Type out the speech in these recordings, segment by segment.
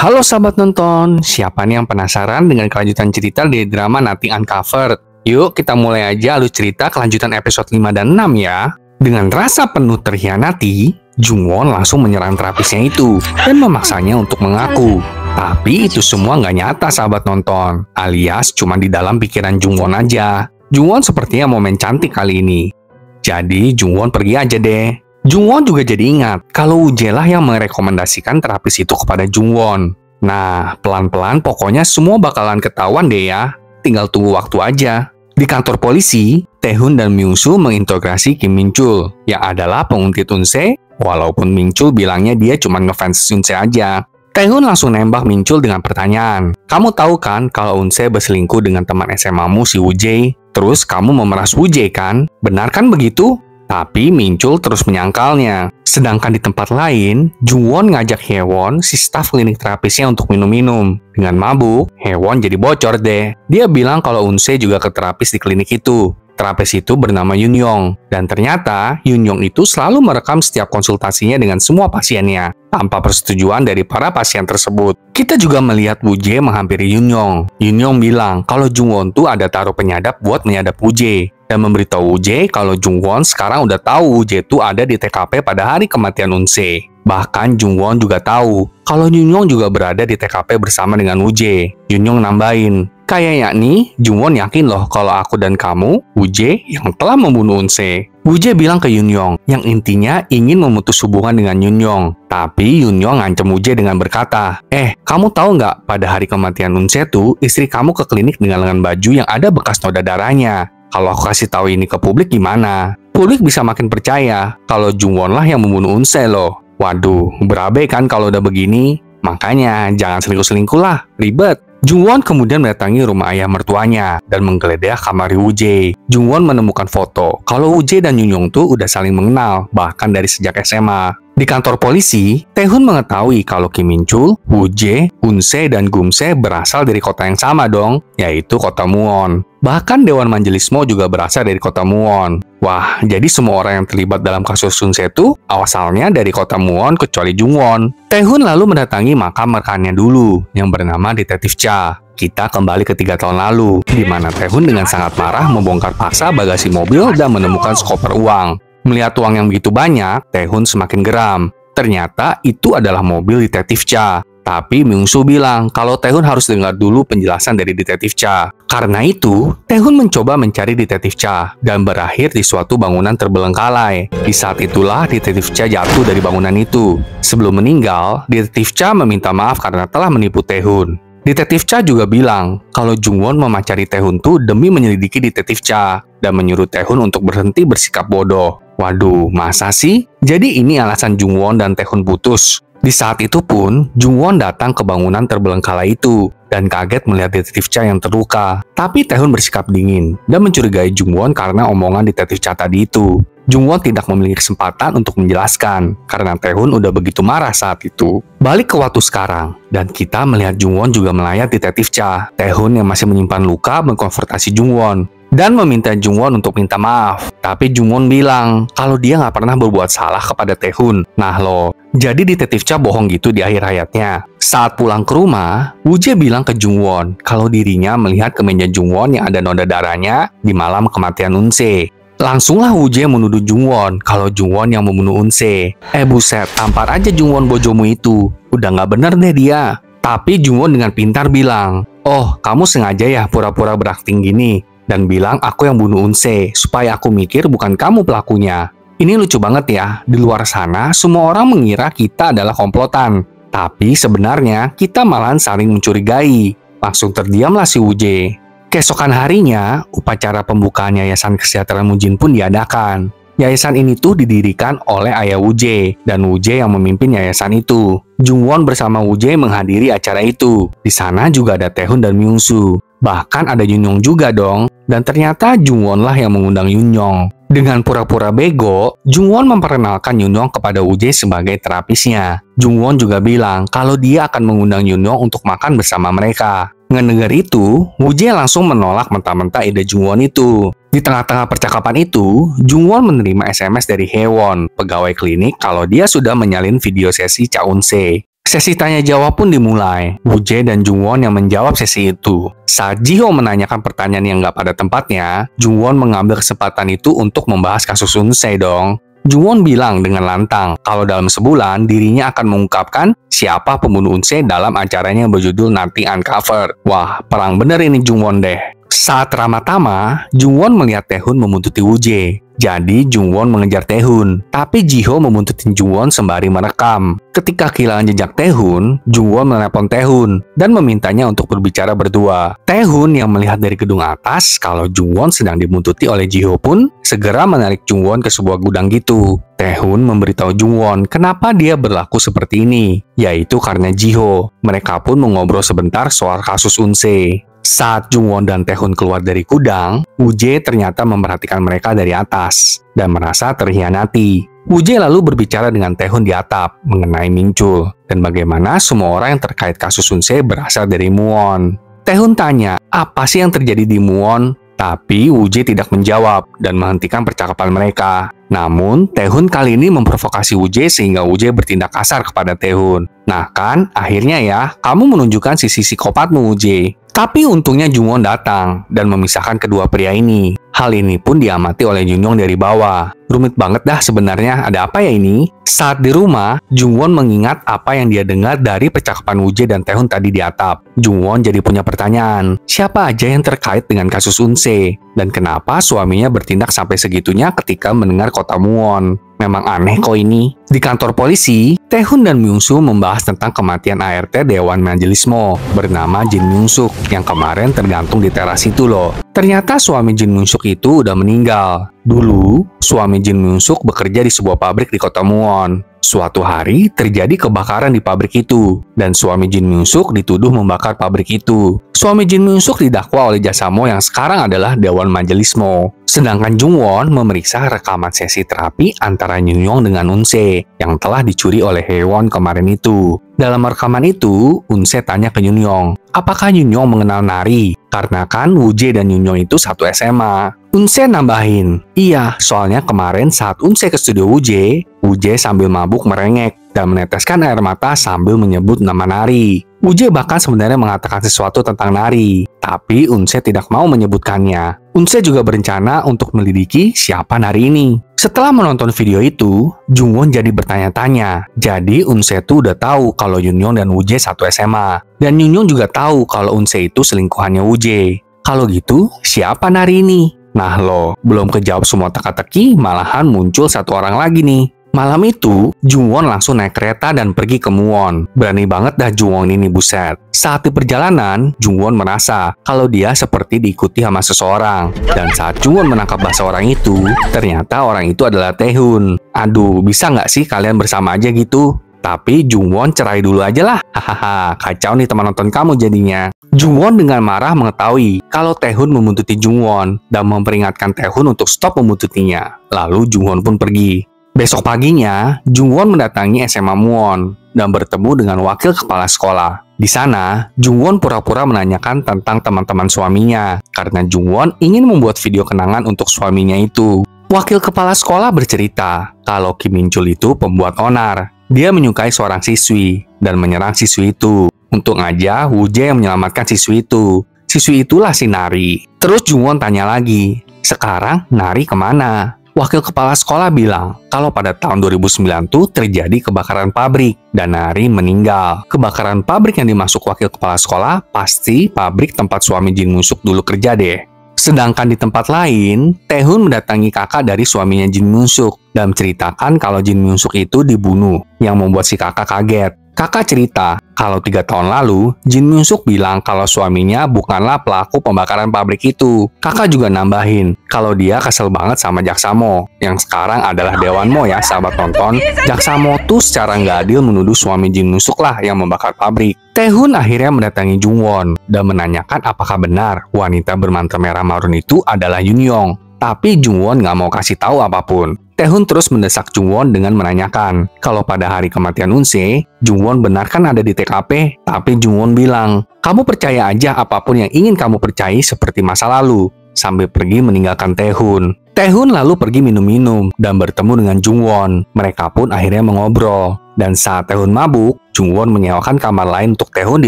Halo sahabat nonton, siapa nih yang penasaran dengan kelanjutan cerita dari drama Nothing Uncovered? Yuk kita mulai aja alur cerita kelanjutan episode 5 dan 6 ya. Dengan rasa penuh terhianati, Jungwon langsung menyerang terapisnya itu dan memaksanya untuk mengaku. Tapi itu semua nggak nyata sahabat nonton, alias cuma di dalam pikiran Jungwon aja. Jungwon sepertinya mau main cantik kali ini. Jadi Jungwon pergi aja deh. Jungwon juga jadi ingat kalau Woo-jae lah yang merekomendasikan terapis itu kepada Jungwon. Nah, pelan-pelan pokoknya semua bakalan ketahuan deh ya. Tinggal tunggu waktu aja. Di kantor polisi, Taehoon dan Myung-soo mengintegrasi Kim Min-chul yang adalah penguntit Unse, walaupun Min-chul bilangnya dia cuma ngefans Unse aja. Taehoon langsung nembak Min-chul dengan pertanyaan, "Kamu tahu kan kalau Unse berselingkuh dengan teman SMA-mu si Woo-jae? Terus kamu memeras Woo-jae kan? Benar kan begitu?" Tapi Min-chul terus menyangkalnya. Sedangkan di tempat lain, Jungwon ngajak Haewon, si staf klinik terapisnya untuk minum-minum. Dengan mabuk, Haewon jadi bocor deh. Dia bilang kalau Unse juga ke terapis di klinik itu. Terapis itu bernama Yoon Young. Dan ternyata, Yoon Young itu selalu merekam setiap konsultasinya dengan semua pasiennya, tanpa persetujuan dari para pasien tersebut. Kita juga melihat Woo-jae menghampiri Yoon Young. Yoon Young bilang kalau Jungwon tuh ada taruh penyadap buat menyadap Woo-jae. Dan memberitahu Woo-jae kalau Jungwon sekarang udah tahu Woo-jae tuh ada di TKP pada hari kematian Unse. Bahkan Jungwon juga tahu kalau Yoon Young juga berada di TKP bersama dengan Woo-jae. Yoon Young nambahin, "Kayaknya nih, Jungwon yakin loh kalau aku dan kamu, Woo-jae, yang telah membunuh Unse." Woo-jae bilang ke Yoon Young, yang intinya ingin memutus hubungan dengan Yoon Young. Tapi Yoon Young ngancam Woo-jae dengan berkata, kamu tahu nggak, pada hari kematian Unse tuh, istri kamu ke klinik dengan lengan baju yang ada bekas noda darahnya. Kalau aku kasih tahu ini ke publik gimana? Publik bisa makin percaya kalau Jungwon lah yang membunuh Unse loh. Waduh, berabe kan kalau udah begini? Makanya jangan selingkuh-selingkuh lah, ribet. Jungwon kemudian mendatangi rumah ayah mertuanya dan menggeledah kamar Woo-jae. Jungwon menemukan foto kalau Woo-jae dan Yoon Young tuh udah saling mengenal, bahkan dari sejak SMA. Di kantor polisi, Taehoon mengetahui kalau Kim Min-chul, Woo-jae, Unse, dan Gumse berasal dari kota yang sama dong, yaitu kota Muwon. Bahkan Dewan Majelis Mo juga berasal dari kota Muwon. Wah, jadi semua orang yang terlibat dalam kasus Unse itu asalnya dari kota Muwon kecuali Jungwon. Taehoon lalu mendatangi makam rekannya dulu yang bernama Detektif Cha. Kita kembali ke 3 tahun lalu, di mana Taehoon dengan sangat marah membongkar paksa bagasi mobil dan menemukan sekoper uang. Melihat uang yang begitu banyak, Taehoon semakin geram. Ternyata itu adalah mobil Detektif Cha. Tapi Myung-soo bilang kalau Taehoon harus dengar dulu penjelasan dari Detektif Cha. Karena itu, Taehoon mencoba mencari Detektif Cha dan berakhir di suatu bangunan terbelengkalai. Di saat itulah Detektif Cha jatuh dari bangunan itu. Sebelum meninggal, Detektif Cha meminta maaf karena telah menipu Taehoon. Detektif Cha juga bilang kalau Jungwon memacari Taehoon tuh demi menyelidiki Detektif Cha dan menyuruh Taehoon untuk berhenti bersikap bodoh. Waduh, masa sih? Jadi ini alasan Jungwon dan Taehoon putus. Di saat itu pun, Jungwon datang ke bangunan terbelengkalai itu dan kaget melihat Detektif Cha yang terluka. Tapi Taehoon bersikap dingin dan mencurigai Jungwon karena omongan Detektif Cha tadi itu. Jungwon tidak memiliki kesempatan untuk menjelaskan karena Taehoon udah begitu marah saat itu. Balik ke waktu sekarang, dan kita melihat Jungwon juga melayat Detektif Cha. Taehoon yang masih menyimpan luka mengkonfrontasi Jungwon dan meminta Jungwon untuk minta maaf. Tapi Jungwon bilang kalau dia nggak pernah berbuat salah kepada Taehoon. Nah loh, jadi Detektif Cha bohong gitu di akhir hayatnya. Saat pulang ke rumah, Woo-jae bilang ke Jungwon kalau dirinya melihat kemeja Jungwon yang ada noda darahnya di malam kematian Unse. Langsunglah Woo-jae menuduh Jungwon kalau Jungwon yang membunuh Unse. Buset, tampar aja Jungwon bojomu itu. Udah nggak bener deh dia. Tapi Jungwon dengan pintar bilang, "Oh, kamu sengaja ya pura-pura berakting gini dan bilang aku yang bunuh Unse supaya aku mikir bukan kamu pelakunya." Ini lucu banget ya, di luar sana semua orang mengira kita adalah komplotan. Tapi sebenarnya kita malahan saling mencurigai. Langsung terdiamlah si Woo-jae. Keesokan harinya, upacara pembukaan Yayasan Kesejahteraan Mujin pun diadakan. Yayasan ini tuh didirikan oleh ayah Woo-jae, dan Woo-jae yang memimpin yayasan itu. Jungwon bersama Woo-jae menghadiri acara itu. Di sana juga ada Taehoon dan Myung-soo. Bahkan ada Yoon Young juga dong. Dan ternyata Jungwon lah yang mengundang Yoon Young. Dengan pura-pura bego, Jungwon memperkenalkan Yoon Young kepada Woo-jae sebagai terapisnya. Jungwon juga bilang kalau dia akan mengundang Yoon Young untuk makan bersama mereka. Ngedengar itu, Woo-jae langsung menolak mentah-mentah ide Jungwon itu. Di tengah-tengah percakapan itu, Jungwon menerima SMS dari Haewon, pegawai klinik, kalau dia sudah menyalin video sesi Cha Eun-se. Sesi tanya jawab pun dimulai. Woo-jae dan Jung-won yang menjawab sesi itu. Saat Ji-ho menanyakan pertanyaan yang nggak pada tempatnya, Jung-won mengambil kesempatan itu untuk membahas kasus Un-se dong. Jung-won bilang dengan lantang kalau dalam sebulan dirinya akan mengungkapkan siapa pembunuh Un-se dalam acaranya yang berjudul Nothing Uncovered. Wah, perang bener ini Jung-won deh. Saat Tama, Jung-won melihat Tae-hun membuntuti Woo-jae. Jadi Jung-won mengejar Tae-hun, tapi Ji-ho membuntuti Jung-won sembari merekam. Ketika kehilangan jejak Tae-hun, Jung-won menelepon Tae-hun dan memintanya untuk berbicara berdua. Tae-hun yang melihat dari gedung atas kalau Jung-won sedang dibuntuti oleh Ji-ho pun segera menarik Jung-won ke sebuah gudang gitu. Tae-hun memberitahu Jung-won kenapa dia berlaku seperti ini, yaitu karena Ji-ho. Mereka pun mengobrol sebentar soal kasus Un-se. Saat Jung-won dan Tae-hun keluar dari gudang, Woo-jae ternyata memperhatikan mereka dari atas dan merasa terhianati. Woo-jae lalu berbicara dengan Tae-hun di atap mengenai Min-chul dan bagaimana semua orang yang terkait kasus Un-se berasal dari Muwon. Tae-hun tanya, apa sih yang terjadi di Muwon? Tapi Woo-jae tidak menjawab dan menghentikan percakapan mereka. Namun, Tae-hun kali ini memprovokasi Woo-jae sehingga Woo-jae bertindak kasar kepada Tae-hun. Nah kan, akhirnya ya, kamu menunjukkan sisi psikopatmu Woo-jae. Tapi untungnya Jung-won datang dan memisahkan kedua pria ini. Hal ini pun diamati oleh Jung-yong dari bawah. Rumit banget dah sebenarnya, ada apa ya ini? Saat di rumah, Jung-won mengingat apa yang dia dengar dari percakapan Woo-jae dan Tae-hun tadi di atap. Jung-won jadi punya pertanyaan, siapa aja yang terkait dengan kasus Un-se? Dan kenapa suaminya bertindak sampai segitunya ketika mendengar kota Muwon? Memang aneh kok ini. Di kantor polisi, Tae-hun dan Myung-soo membahas tentang kematian ART Dewan Majelis Mo bernama Jin Myung-suk yang kemarin tergantung di teras itu loh. Ternyata suami Jin Myung-suk itu udah meninggal. Dulu, suami Jin Myung-suk bekerja di sebuah pabrik di kota Muwon. Suatu hari terjadi kebakaran di pabrik itu, dan suami Jin Myung-suk dituduh membakar pabrik itu. Suami Jin Myung-suk didakwa oleh jasa Mo yang sekarang adalah Dewan Majelis Mo. Sedangkan Jung-won memeriksa rekaman sesi terapi antara Jung-yong dengan Un-se yang telah dicuri oleh Hae-won kemarin itu. Dalam rekaman itu, Un-se tanya ke Jung-yong, apakah Jung-yong mengenal Nari? Karena kan Woo-jae dan Jung-yong itu satu SMA. Un-se nambahin, iya, soalnya kemarin saat Un-se ke studio Woo-jae, Woo-jae sambil mabuk merengek dan meneteskan air mata sambil menyebut nama Nari. Woo-jae bahkan sebenarnya mengatakan sesuatu tentang Nari, tapi Un-se tidak mau menyebutkannya. Un-se juga berencana untuk melidiki siapa Nari ini. Setelah menonton video itu, Jung-won jadi bertanya-tanya. Jadi Un-se tuh udah tahu kalau Jung-yong dan Woo-jae satu SMA. Dan Jung-yong juga tahu kalau Un-se itu selingkuhannya Woo-jae. Kalau gitu, siapa Nari ini? Nah loh, belum kejawab semua teka-teki, malahan muncul satu orang lagi nih. Malam itu, Jung-won langsung naik kereta dan pergi ke Muwon. Berani banget dah Jung-won ini, buset. Saat di perjalanan, Jung-won merasa kalau dia seperti diikuti sama seseorang. Dan saat Jung-won menangkap bahasa orang itu, ternyata orang itu adalah Tae-hun. Aduh, bisa nggak sih kalian bersama aja gitu? Tapi Jung-won cerai dulu aja lah. Hahaha, kacau nih teman nonton kamu jadinya. Jung-won dengan marah mengetahui kalau Tae-hun membuntuti Jung-won dan memperingatkan Tae-hun untuk stop membuntutinya. Lalu Jung-won pun pergi. Besok paginya, Jung-won mendatangi SMA Muwon dan bertemu dengan wakil kepala sekolah. Di sana, Jung-won pura-pura menanyakan tentang teman-teman suaminya karena Jung-won ingin membuat video kenangan untuk suaminya itu. Wakil kepala sekolah bercerita kalau Kim Min-chul itu pembuat onar. Dia menyukai seorang siswi dan menyerang siswi itu. Untung aja Woo-jae yang menyelamatkan siswi itu. Siswi itulah si Nari. Terus Jung-won tanya lagi, sekarang Nari kemana? Wakil kepala sekolah bilang kalau pada tahun 2009 tuh terjadi kebakaran pabrik dan Nari meninggal. Kebakaran pabrik yang dimaksud wakil kepala sekolah pasti pabrik tempat suami Jin Myung-suk dulu kerja deh. Sedangkan di tempat lain, Tae-hun mendatangi kakak dari suaminya Jin Myung-suk dan menceritakan kalau Jin Myung-suk itu dibunuh, yang membuat si kakak kaget. Kakak cerita kalau 3 tahun lalu, Jin Myung-suk bilang kalau suaminya bukanlah pelaku pembakaran pabrik itu. Kakak juga nambahin kalau dia kesel banget sama Jaksa Mo, yang sekarang adalah Dewan Mo ya sahabat tonton. Jaksa Mo tuh secara nggak adil menuduh suami Jin Myung-suk lah yang membakar pabrik. Tae-hun akhirnya mendatangi Jung-won dan menanyakan apakah benar wanita bermantel merah marun itu adalah Jung-yong. Tapi Jungwon nggak mau kasih tahu apapun. Taehoon terus mendesak Jungwon dengan menanyakan kalau pada hari kematian Unse, Jungwon benar kan ada di TKP, tapi Jungwon bilang, kamu percaya aja apapun yang ingin kamu percayai seperti masa lalu, sambil pergi meninggalkan Taehoon. Taehoon lalu pergi minum-minum dan bertemu dengan Jungwon. Mereka pun akhirnya mengobrol. Dan saat Taehoon mabuk, Jungwon menyewakan kamar lain untuk Taehoon di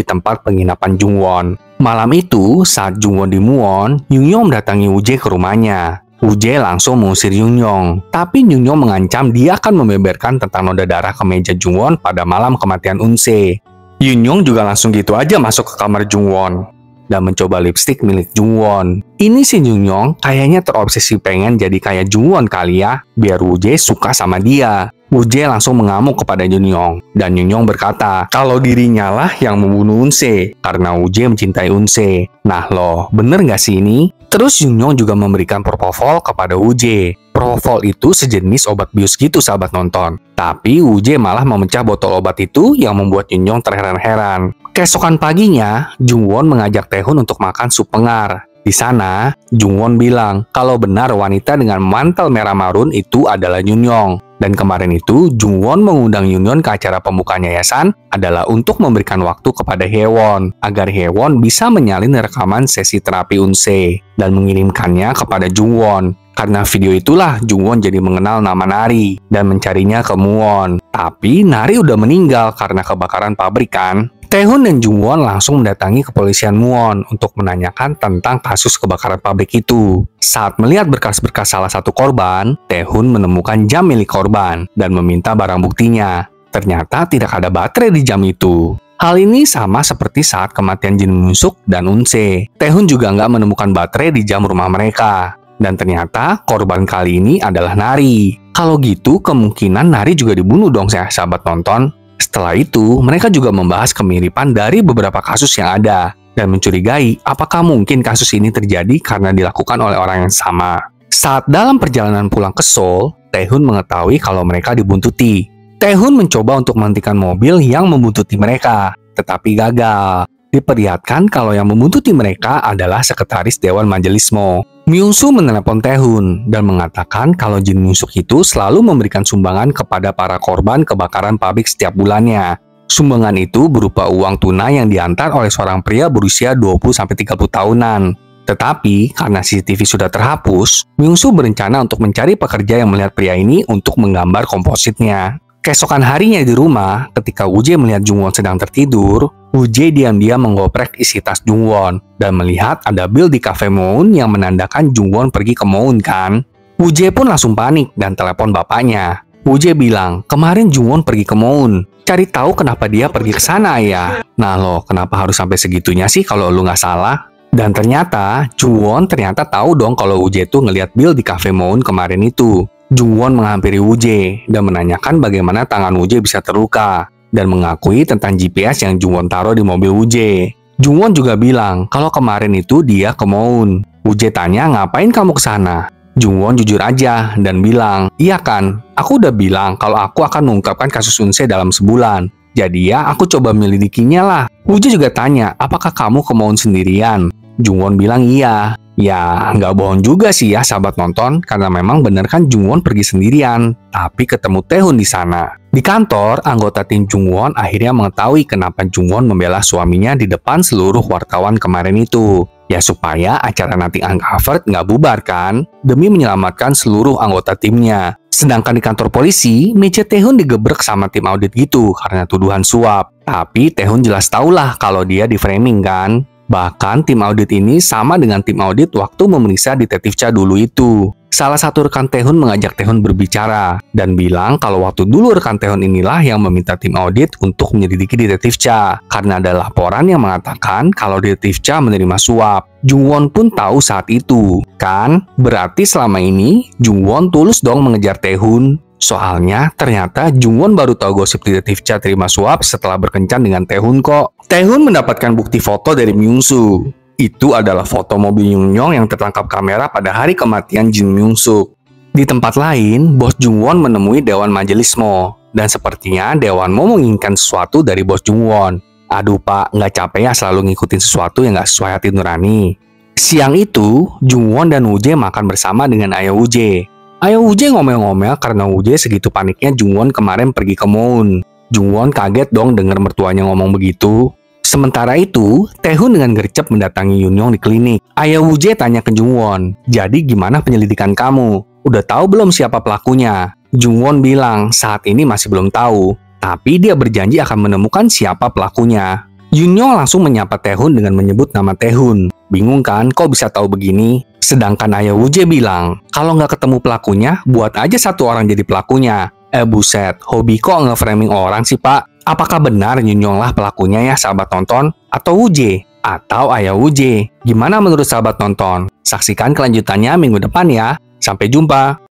tempat penginapan Jungwon. Malam itu, saat Jungwon di Muwon, Yoongyong mendatangi Woo-jae ke rumahnya. Woo-jae langsung mengusir Yoongyong, tapi Yoongyong mengancam dia akan membeberkan tentang noda darah ke meja Jungwon pada malam kematian Unse. Yoongyong juga langsung gitu aja masuk ke kamar Jungwon dan mencoba lipstik milik Jungwon. Ini si Yoongyong kayaknya terobsesi pengen jadi kayak Jungwon kali ya, biar Woo-jae suka sama dia. Woo-jae langsung mengamuk kepada Yoongyong, dan Yoongyong berkata kalau dirinya lah yang membunuh Unse karena Woo-jae mencintai Unse. Nah loh, bener nggak sih ini? Terus Yoongyong juga memberikan propofol kepada Woo-jae. Propofol itu sejenis obat bius gitu sahabat nonton. Tapi Woo-jae malah memecah botol obat itu yang membuat Yoongyong terheran-heran. Keesokan paginya, Jungwon mengajak Taehoon untuk makan sup pengar. Di sana, Jungwon bilang kalau benar wanita dengan mantel merah marun itu adalah Yoongyong. Dan kemarin itu, Jungwon mengundang Yoongyong ke acara pembukaan yayasan adalah untuk memberikan waktu kepada Haewon agar Haewon bisa menyalin rekaman sesi terapi Unse dan mengirimkannya kepada Jungwon. Karena video itulah Jungwon jadi mengenal nama Nari dan mencarinya ke Muwon. Tapi Nari udah meninggal karena kebakaran pabrik kan. Taehoon dan Jungwon langsung mendatangi kepolisian Muwon untuk menanyakan tentang kasus kebakaran pabrik itu. Saat melihat berkas-berkas salah satu korban, Taehoon menemukan jam milik korban dan meminta barang buktinya. Ternyata tidak ada baterai di jam itu. Hal ini sama seperti saat kematian Jin Myung-suk dan Unse. Taehoon juga nggak menemukan baterai di jam rumah mereka. Dan ternyata korban kali ini adalah Nari. Kalau gitu, kemungkinan Nari juga dibunuh dong ya sahabat nonton. Setelah itu, mereka juga membahas kemiripan dari beberapa kasus yang ada dan mencurigai apakah mungkin kasus ini terjadi karena dilakukan oleh orang yang sama. Saat dalam perjalanan pulang ke Seoul, Taehoon mengetahui kalau mereka dibuntuti. Taehoon mencoba untuk menghentikan mobil yang membuntuti mereka, tetapi gagal. Diperlihatkan kalau yang membuntuti mereka adalah sekretaris Dewan Majelis Mo. Myung-soo menelepon Taehoon dan mengatakan kalau Jin Myung-suk itu selalu memberikan sumbangan kepada para korban kebakaran pabrik setiap bulannya. Sumbangan itu berupa uang tunai yang diantar oleh seorang pria berusia 20-30 tahunan. Tetapi karena CCTV sudah terhapus, Myung-soo berencana untuk mencari pekerja yang melihat pria ini untuk menggambar kompositnya. Keesokan harinya di rumah, ketika Woo-jae melihat Jungwon sedang tertidur, Woo-jae diam-diam menggoprek isi tas Jungwon dan melihat ada bil di kafe Moon yang menandakan Jungwon pergi ke Moon kan. Woo-jae pun langsung panik dan telepon bapaknya. Woo-jae bilang, kemarin Jungwon pergi ke Moon. Cari tahu kenapa dia pergi ke sana ya. Nah loh, kenapa harus sampai segitunya sih kalau lu nggak salah? Dan ternyata, Jungwon ternyata tahu dong kalau Woo-jae tuh ngeliat bil di kafe Moon kemarin itu. Jungwon menghampiri Woo-jae dan menanyakan bagaimana tangan Woo-jae bisa terluka dan mengakui tentang GPS yang Jungwon taruh di mobil Woo-jae. Jungwon juga bilang kalau kemarin itu dia ke Moon. Woo-jae tanya ngapain kamu ke sana? Jungwon jujur aja dan bilang, iya kan, aku udah bilang kalau aku akan mengungkapkan kasus Unse dalam sebulan. Jadi ya aku coba menyelidikinya lah. Woo-jae juga tanya, apakah kamu ke Moon sendirian? Jungwon bilang iya. Ya, nggak bohong juga sih ya sahabat nonton, karena memang bener kan Jungwon pergi sendirian, tapi ketemu Taehoon di sana. Di kantor, anggota tim Jungwon akhirnya mengetahui kenapa Jungwon membela suaminya di depan seluruh wartawan kemarin itu. Ya supaya acara Nothing Uncovered nggak bubar kan, demi menyelamatkan seluruh anggota timnya. Sedangkan di kantor polisi, meja Taehoon digebrek sama tim audit gitu karena tuduhan suap. Tapi Taehoon jelas tahulah kalau dia di framing kan. Bahkan tim audit ini sama dengan tim audit waktu memeriksa detektif Cha dulu itu. Salah satu rekan Taehoon mengajak Taehoon berbicara dan bilang kalau waktu dulu rekan Taehoon inilah yang meminta tim audit untuk menyelidiki detektif Cha karena ada laporan yang mengatakan kalau detektif Cha menerima suap. Jungwon pun tahu saat itu, kan? Berarti selama ini Jungwon tulus dong mengejar Taehoon. Soalnya ternyata Jungwon baru tahu gosip detektif Cha terima suap setelah berkencan dengan Taehoon kok. Taehoon mendapatkan bukti foto dari Myung-soo. Itu adalah foto mobil Yoongyong yang tertangkap kamera pada hari kematian Jin Myung-suk. Di tempat lain, bos Jungwon menemui Dewan Majelis Mo. Dan sepertinya Dewan Mo menginginkan sesuatu dari bos Jungwon. Aduh pak, nggak capek ya selalu ngikutin sesuatu yang nggak sesuai hati nurani. Siang itu, Jungwon dan Woo-jae makan bersama dengan ayah Woo-jae. Ayah Woo-jae ngomel-ngomel karena Woo-jae segitu paniknya Jungwon kemarin pergi ke Moon. Jungwon kaget dong dengar mertuanya ngomong begitu. Sementara itu, Taehoon dengan gercep mendatangi Yunyoung di klinik. Ayah Woo-jae tanya ke Jungwon, "Jadi gimana penyelidikan kamu? Udah tahu belum siapa pelakunya?" Jungwon bilang saat ini masih belum tahu, tapi dia berjanji akan menemukan siapa pelakunya. Yunyoung langsung menyapa Taehoon dengan menyebut nama Taehoon. Bingung kan, kok bisa tahu begini? Sedangkan ayah Woo-jae bilang, kalau nggak ketemu pelakunya, buat aja satu orang jadi pelakunya. Buset, hobi kok nge-framing orang sih pak? Apakah benar Yunyoung lah pelakunya ya sahabat nonton? Atau Woo-jae? Atau ayah Woo-jae? Gimana menurut sahabat nonton? Saksikan kelanjutannya minggu depan ya. Sampai jumpa.